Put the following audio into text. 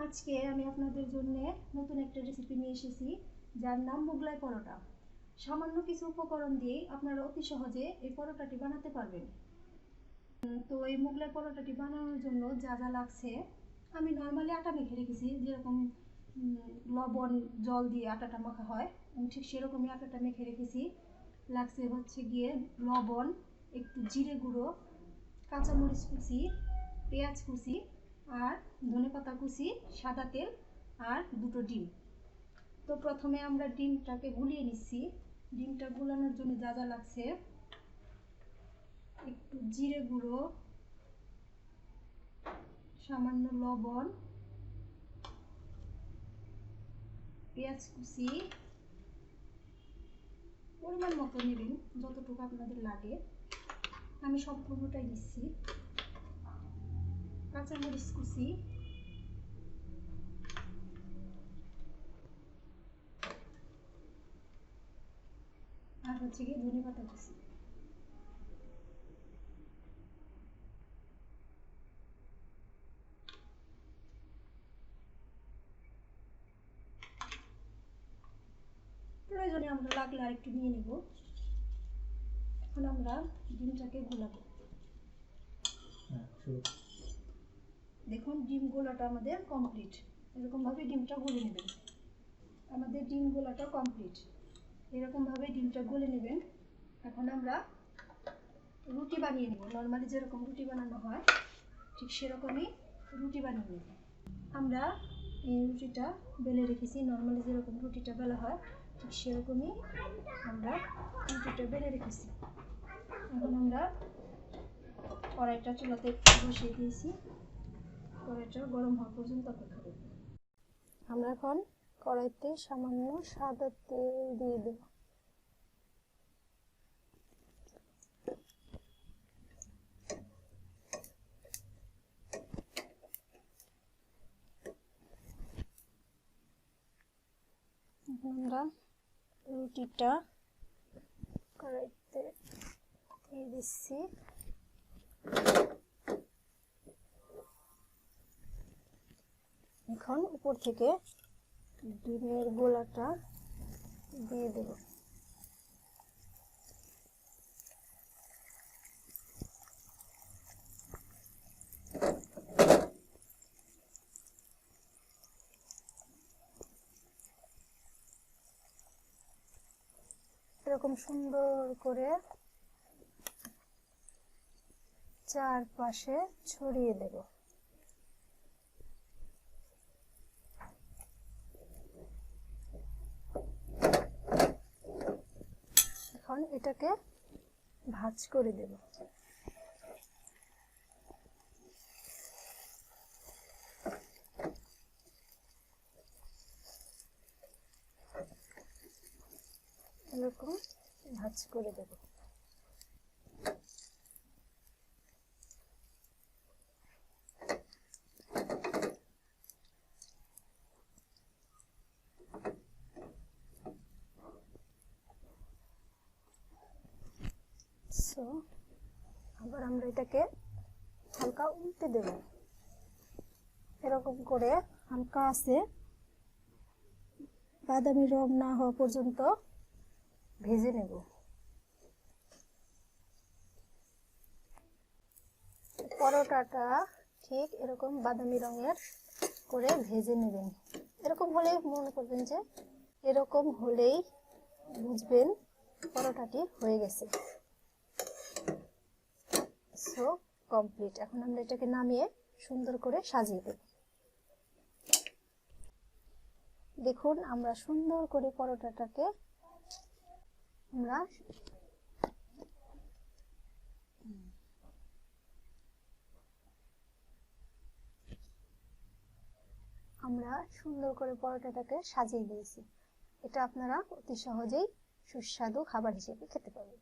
আজকে আমি আপনাদের জন্য নতুন একটা রেসিপি নিয়ে এসেছি, যার নাম মোগলাই পরোটা। সামান্য কিছু উপকরণ দিয়ে আপনারা অতি সহজে এই পরোটাটি বানাতে পারবেন। তো এই মোগলাই পরোটাটি বানানোর জন্য যা যা লাগছে, আমি নর্মালি আটা মেখে রেখেছি, যেরকম লবণ জল দিয়ে আটাটা মাখা হয়, আমি ঠিক সেরকমই আটাটা মেখে রেখেছি। লাগছে হচ্ছে গিয়ে লবণ, একটু জিরে গুঁড়ো, কাঁচামরিচ কুচি, পেঁয়াজ কুচি, আর ধনেপাতা কুচি, সাদা তেল, আর দুটো ডিম। তো প্রথমে আমরা ডিমটাকে গুলিয়ে নিচ্ছি। ডিমটা গুলানোর জন্য যা যা লাগছে, একটু জিরে গুঁড়ো, সামান্য লবণ, পেঁয়াজ কুচি, পরিমাণ মতো নেবেন যতটুকু আপনাদের লাগে, আমি সম্পূর্ণটাই দিচ্ছি। কাঁচামরিচ কুচি, আর হচ্ছে গিয়ে ধনেপাতা কুচি। প্রয়োজনে আমরা লাগলে আর একটু নিয়ে নেব। এখন আমরা ডিমটাকে গোলাবো। দেখুন ডিম গোলাটা আমাদের কমপ্লিট। এরকমভাবে ডিমটা গলে নেবেন। আমাদের ডিম গোলাটা কমপ্লিট। এরকমভাবে ডিমটা গলে নেবেন। এখন আমরা রুটি বানিয়ে নেব। নর্মালি যেরকম রুটি বানানো হয় ঠিক সেরকমই রুটি বানিয়ে নেব। আমরা এই রুটিটা বেলে রেখেছি। নর্মালি যেরকম রুটিটা বেলা হয় ঠিক সেরকমই আমরা রুটিটা বেলে রেখেছি। এখন আমরা কড়াইটা চুলাতে বসিয়ে দিয়েছি। কড়াইটা গরম হওয়া পর্যন্ত অপেক্ষা করব। আমরা এখন কড়াইতে সামান্য সাদা তেল দিয়ে দেব। আমরা রুটিটা কড়াইতে দিয়ে দিচ্ছি। এখন উপর থেকে ডিমের গোলাটা দিয়ে দেব। এরকম সুন্দর করে চারপাশে ছড়িয়ে দেব। এখন এটাকে ভাঁজ করে দেব। এরকম ভাঁজ করে দেব। আবার আমরা এটাকে হালকা উল্টে দেব। এরকম করে হালকা আছে বাদামি রং না হওয়া পর্যন্ত ভেজে নেব। পরোটাটা ঠিক এরকম বাদামি রঙের করে ভেজে নেবেন। এরকম হলেই মনে করবেন যে এরকম হলেই বুঝবেন পরোটাটি হয়ে গেছে। So complete. এখন আমরা এটাকে নামিয়ে সুন্দর করে সাজিয়ে দেব। দেখুন আমরা সুন্দর করে পরোটাটাকে আমরা সুন্দর করে পরোটাটাকে সাজিয়ে দিয়েছি। এটা আপনারা অতি সহজেই সুস্বাদু খাবার হিসেবে খেতে পারবেন।